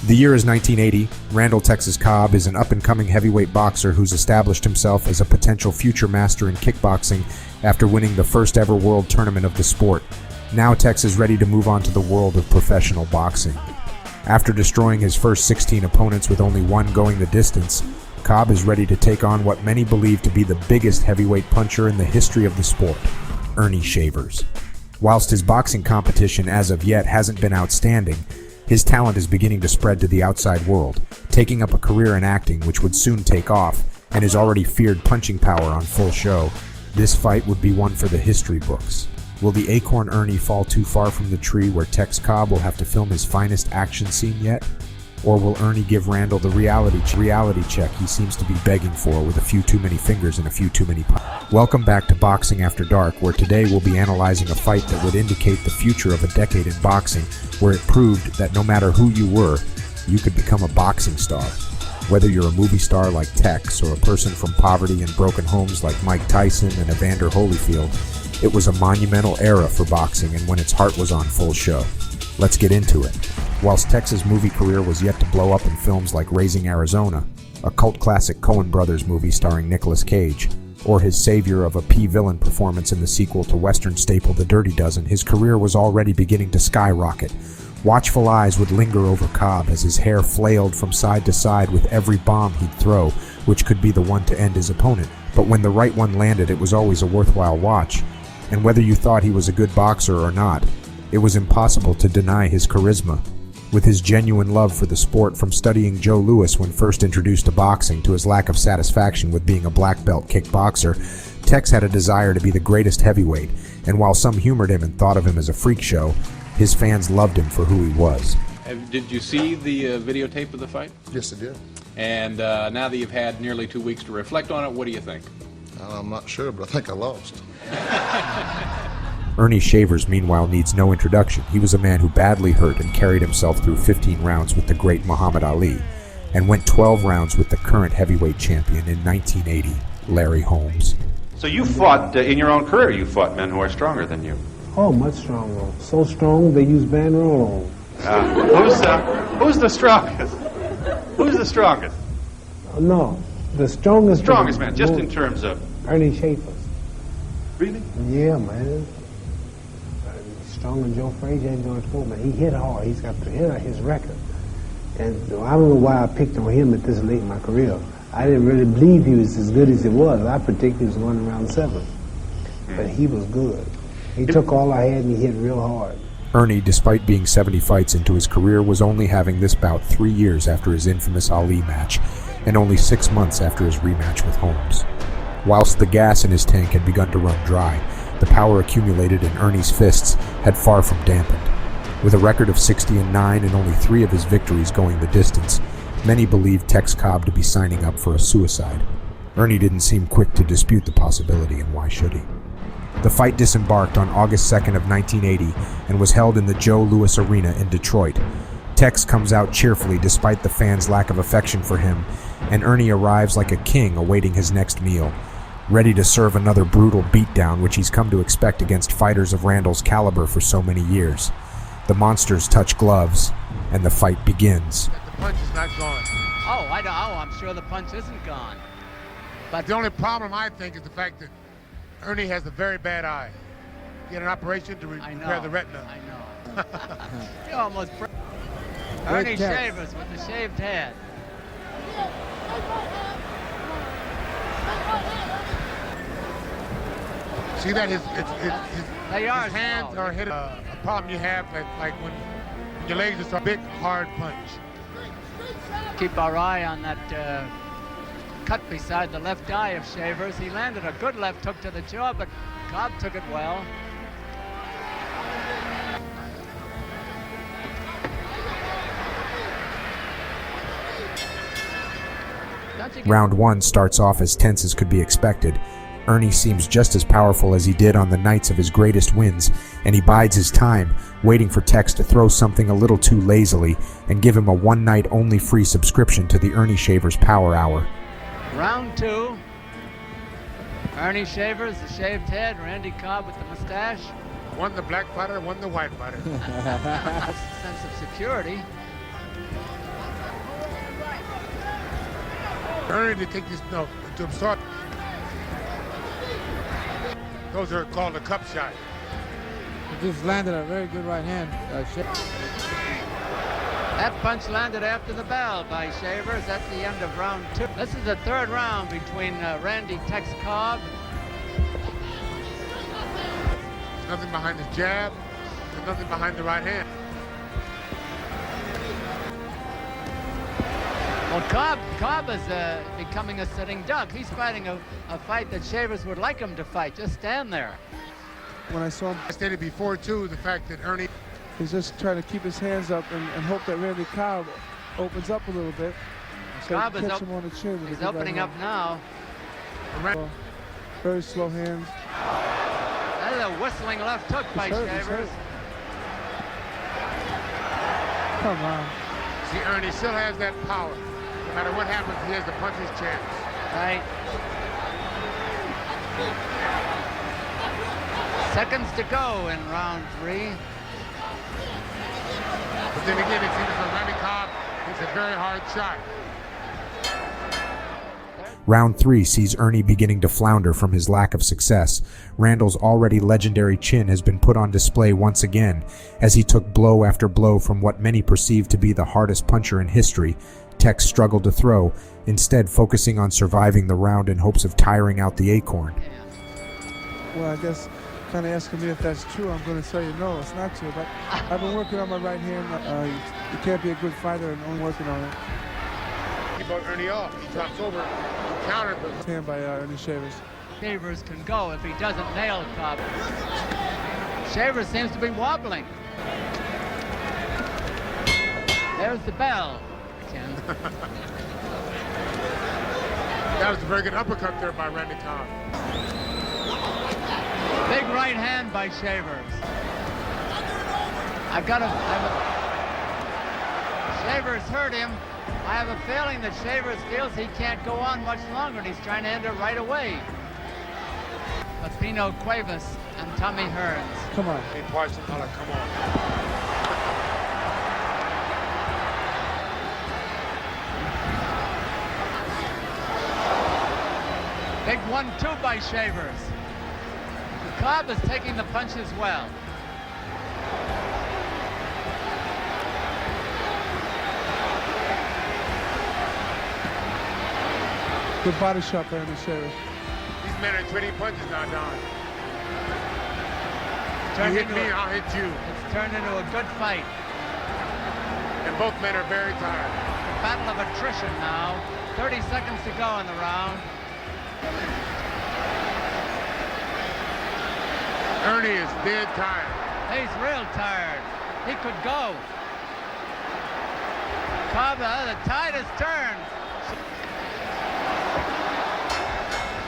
The year is 1980. Randall Texas Cobb is an up-and-coming heavyweight boxer who's established himself as a potential future master in kickboxing after winning the first ever world tournament of the sport. Now Tex is ready to move on to the world of professional boxing. After destroying his first 16 opponents with only one going the distance, Cobb is ready to take on what many believe to be the biggest heavyweight puncher in the history of the sport, Earnie Shavers. Whilst his boxing competition as of yet hasn't been outstanding, his talent is beginning to spread to the outside world, taking up a career in acting which would soon take off, and his already feared punching power on full show. This fight would be one for the history books. Will the acorn Earnie fall too far from the tree where Tex Cobb will have to film his finest action scene yet? Or will Earnie give Randall the reality check he seems to be begging for with a few too many fingers and a few too many punches? Welcome back to Boxing After Dark, where today we'll be analyzing a fight that would indicate the future of a decade in boxing, where it proved that no matter who you were, you could become a boxing star. Whether you're a movie star like Tex or a person from poverty and broken homes like Mike Tyson and Evander Holyfield, it was a monumental era for boxing and when its heart was on full show. Let's get into it. Whilst Tex's movie career was yet to blow up in films like Raising Arizona, a cult classic Coen Brothers movie starring Nicolas Cage, or his savior of a P-villain performance in the sequel to Western staple The Dirty Dozen, his career was already beginning to skyrocket. Watchful eyes would linger over Cobb as his hair flailed from side to side with every bomb he'd throw, which could be the one to end his opponent. But when the right one landed, it was always a worthwhile watch. And whether you thought he was a good boxer or not, it was impossible to deny his charisma. With his genuine love for the sport, from studying Joe Louis when first introduced to boxing to his lack of satisfaction with being a black belt kickboxer, Tex had a desire to be the greatest heavyweight, and while some humored him and thought of him as a freak show, his fans loved him for who he was. Did you see the videotape of the fight? Yes, I did. And now that you've had nearly 2 weeks to reflect on it, what do you think? I'm not sure, but I think I lost. Earnie Shavers, meanwhile, needs no introduction. He was a man who badly hurt and carried himself through 15 rounds with the great Muhammad Ali, and went 12 rounds with the current heavyweight champion in 1980, Larry Holmes. So you fought, in your own career, you fought men who are stronger than you. Oh, much stronger. So strong they use Banderol on. Who's the strongest? Who's the strongest? No, the strongest. Strongest man, just in terms of... Earnie Shavers. Really? Yeah, man. Stronger than Joe Frazier and George Foreman. He hit hard. He's got to hit his record. And I don't know why I picked on him at this late in my career. I didn't really believe he was as good as he was. I predicted he was going around 7. But he was good. He took all I had and he hit real hard. Earnie, despite being 70 fights into his career, was only having this bout 3 years after his infamous Ali match, and only 6 months after his rematch with Holmes. Whilst the gas in his tank had begun to run dry, the power accumulated in Earnie's fists had far from dampened. With a record of 60-9 and only 3 of his victories going the distance, many believed Tex Cobb to be signing up for a suicide. Earnie didn't seem quick to dispute the possibility, and why should he? The fight disembarked on August 2nd of 1980 and was held in the Joe Louis Arena in Detroit. Tex comes out cheerfully despite the fans' lack of affection for him, and Earnie arrives like a king awaiting his next meal, ready to serve another brutal beatdown which he's come to expect against fighters of Randall's caliber for so many years. The monsters touch gloves, and the fight begins. The punch is not gone. Oh, I know. I'm sure the punch isn't gone. But the only problem, I think, is the fact that Earnie has a very bad eye. He had an operation to repair the retina. I know. You almost... Earnie Shavers with the shaved head. See that his hands are hit. A problem you have that, like when your legs is a big hard punch. Keep our eye on that cut beside the left eye of Shavers. He landed a good left hook to the jaw, but Cobb took it well. Round 1 starts off as tense as could be expected. Earnie seems just as powerful as he did on the nights of his greatest wins, and he bides his time, waiting for Tex to throw something a little too lazily and give him a one-night-only free subscription to the Earnie Shavers Power Hour. Round 2. Earnie Shavers, the shaved head. Randy Cobb with the mustache. One the black fighter, one the white fighter. Sense of security. Earnie to take this, no, to absorb. Those are called a cup shot. He just landed a very good right hand. That punch landed after the bell by Shavers. That's the end of round 2. This is the third round between Randy Tex Cobb. There's nothing behind the jab. There's nothing behind the right hand. Well, Cobb is becoming a sitting duck. He's fighting a fight that Shavers would like him to fight. Just stand there. When I saw him, I stated before, too, the fact that Earnie, he's just trying to keep his hands up and hope that Randy Cobb opens up a little bit. So Cobb is catch him on the chin. He's opening up now. Very slow hands. That is a whistling left hook by Shavers. Come on. see, Earnie still has that power. No matter what happens, he has to punch his chance. Right. Seconds to go in round 3. But then again, it seems like Randy Cobb hits a very hard shot. Round 3 sees Earnie beginning to flounder from his lack of success. Randall's already legendary chin has been put on display once again, as he took blow after blow from what many perceive to be the hardest puncher in history. Tex struggled to throw, instead focusing on surviving the round in hopes of tiring out the acorn. Well, I guess kind of asking me if that's true, I'm going to tell you no, it's not true. But I've been working on my right hand. You can't be a good fighter and only working on it. He brought Earnie off. He drops over. Counter. Hand by Earnie Shavers. Shavers can go if he doesn't nail Cobb. Shavers seems to be wobbling. There's the bell. That was a very good uppercut there by Randy Cobb. Big right hand by Shavers. Shavers hurt him. I have a feeling that Shavers feels he can't go on much longer, and he's trying to end it right away. But Pino Cuevas and Tommy Hearns. Come on. Hey, Parson, come on. Big 1-2 by Shavers. Cobb is taking the punch as well. Good body shot by Earnie Shavers. These men are trading punches now, Don. You hit me, I'll hit you. It's turned into a good fight. And both men are very tired. Battle of attrition now. 30 seconds to go in the round. Earnie is dead tired. He's real tired. He could go. Cobb, the tide has turned.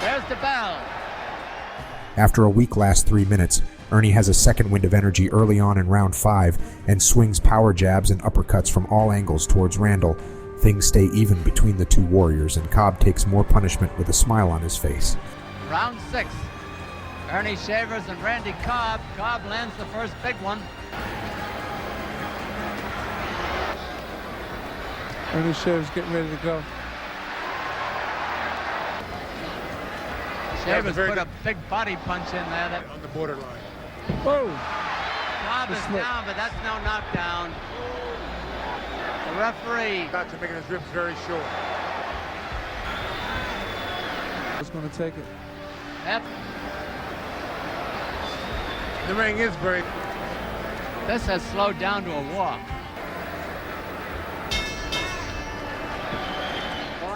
There's the bell. After a weak last 3 minutes, Earnie has a second wind of energy early on in round 5 and swings power jabs and uppercuts from all angles towards Randall. Things stay even between the two warriors, and Cobb takes more punishment with a smile on his face. Round 6. Earnie Shavers and Randy Cobb. Cobb lands the first big one. Earnie Shavers getting ready to go. Shavers put a big body punch in there. On the borderline. Whoa! Cobb is down, but that's no knockdown. The referee. Doctor making his ribs very short. Who's going to take it? Yep. The ring is very... This has slowed down to a walk.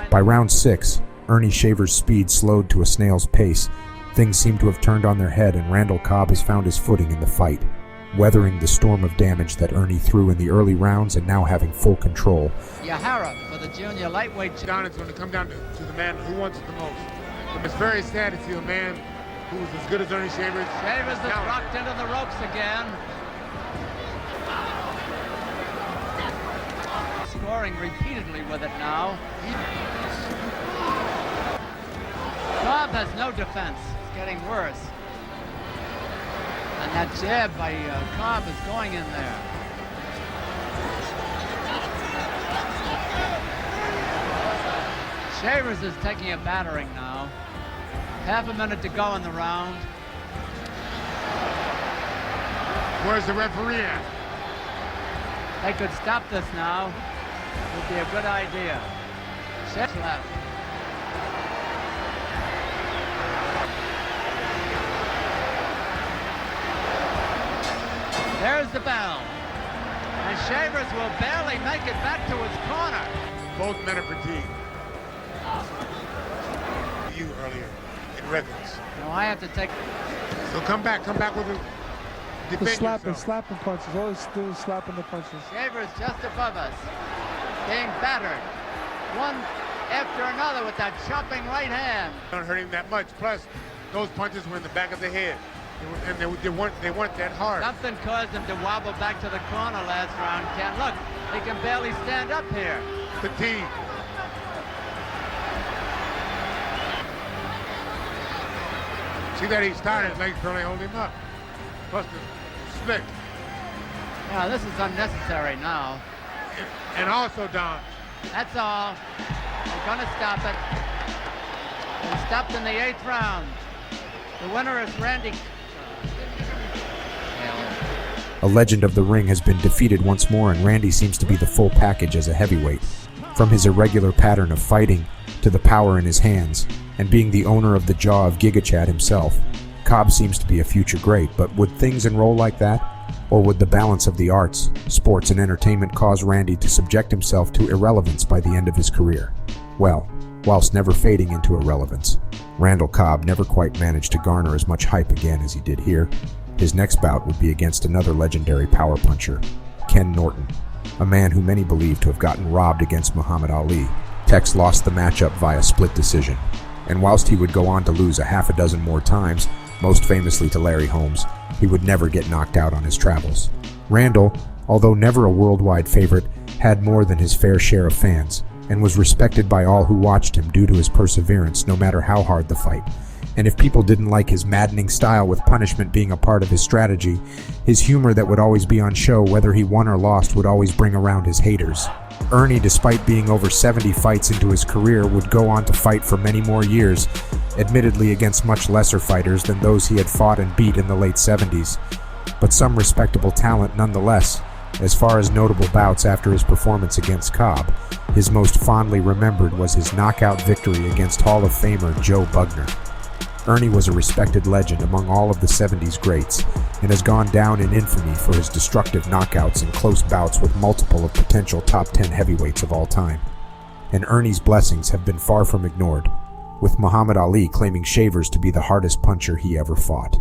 By round 6, Earnie Shavers' speed slowed to a snail's pace. Things seem to have turned on their head, and Randall Cobb has found his footing in the fight, weathering the storm of damage that Earnie threw in the early rounds and now having full control. Yahara for the junior lightweight. Down, it's going to come down to the man who wants it the most. It's very sad to see a man who's as good as Earnie Shavers. Shavers is rocked into the ropes again. Scoring repeatedly with it now. Cobb has no defense. It's getting worse. And that jab by Cobb is going in there. Shavers is taking a battering now. Half a minute to go in the round. Where's the referee at? They could stop this now. Would be a good idea. Six left. There's the bell. And Shavers will barely make it back to his corner. Both men are fatigued. You earlier in records. No, I have to take. So come back with a defend yourself. Slapping punches. All he's doing is slapping the punches. Shavers just above us, being battered. One after another with that chopping right hand. Don't hurt him that much. Plus, those punches were in the back of the head. They weren't that hard. Something caused him to wobble back to the corner last round, Ken. Look, he can barely stand up here. Fatigue. See that he's tired, his legs barely hold him up. Plus the split. Yeah, this is unnecessary now. And also, Don. That's all. They're gonna stop it. They stopped in the 8th round. The winner is Randy. A legend of the ring has been defeated once more, and Randy seems to be the full package as a heavyweight. From his irregular pattern of fighting to the power in his hands, and being the owner of the jaw of Giga Chad himself, Cobb seems to be a future great. But would things enroll like that? Or would the balance of the arts, sports, and entertainment cause Randy to subject himself to irrelevance by the end of his career? Well, whilst never fading into irrelevance, Randall Cobb never quite managed to garner as much hype again as he did here. His next bout would be against another legendary power puncher, Ken Norton, a man who many believe to have gotten robbed against Muhammad Ali. Tex lost the matchup via split decision, and whilst he would go on to lose a half a dozen more times, most famously to Larry Holmes, he would never get knocked out on his travels. Randall, although never a worldwide favorite, had more than his fair share of fans, and was respected by all who watched him due to his perseverance no matter how hard the fight. And if people didn't like his maddening style with punishment being a part of his strategy, his humor that would always be on show whether he won or lost would always bring around his haters. Ernie, despite being over 70 fights into his career, would go on to fight for many more years, admittedly against much lesser fighters than those he had fought and beat in the late 70s, but some respectable talent nonetheless. As far as notable bouts after his performance against Cobb, his most fondly remembered was his knockout victory against Hall of Famer Joe Bugner. Ernie was a respected legend among all of the 70s greats, and has gone down in infamy for his destructive knockouts and close bouts with multiple of potential top 10 heavyweights of all time. And Ernie's blessings have been far from ignored, with Muhammad Ali claiming Shavers to be the hardest puncher he ever fought.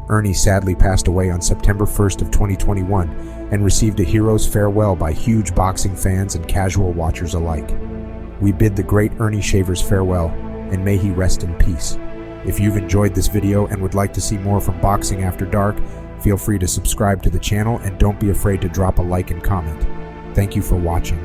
Ernie sadly passed away on September 1st of 2021 and received a hero's farewell by huge boxing fans and casual watchers alike. We bid the great Earnie Shavers farewell, and may he rest in peace. If you've enjoyed this video and would like to see more from Boxing After Dark, feel free to subscribe to the channel and don't be afraid to drop a like and comment. Thank you for watching.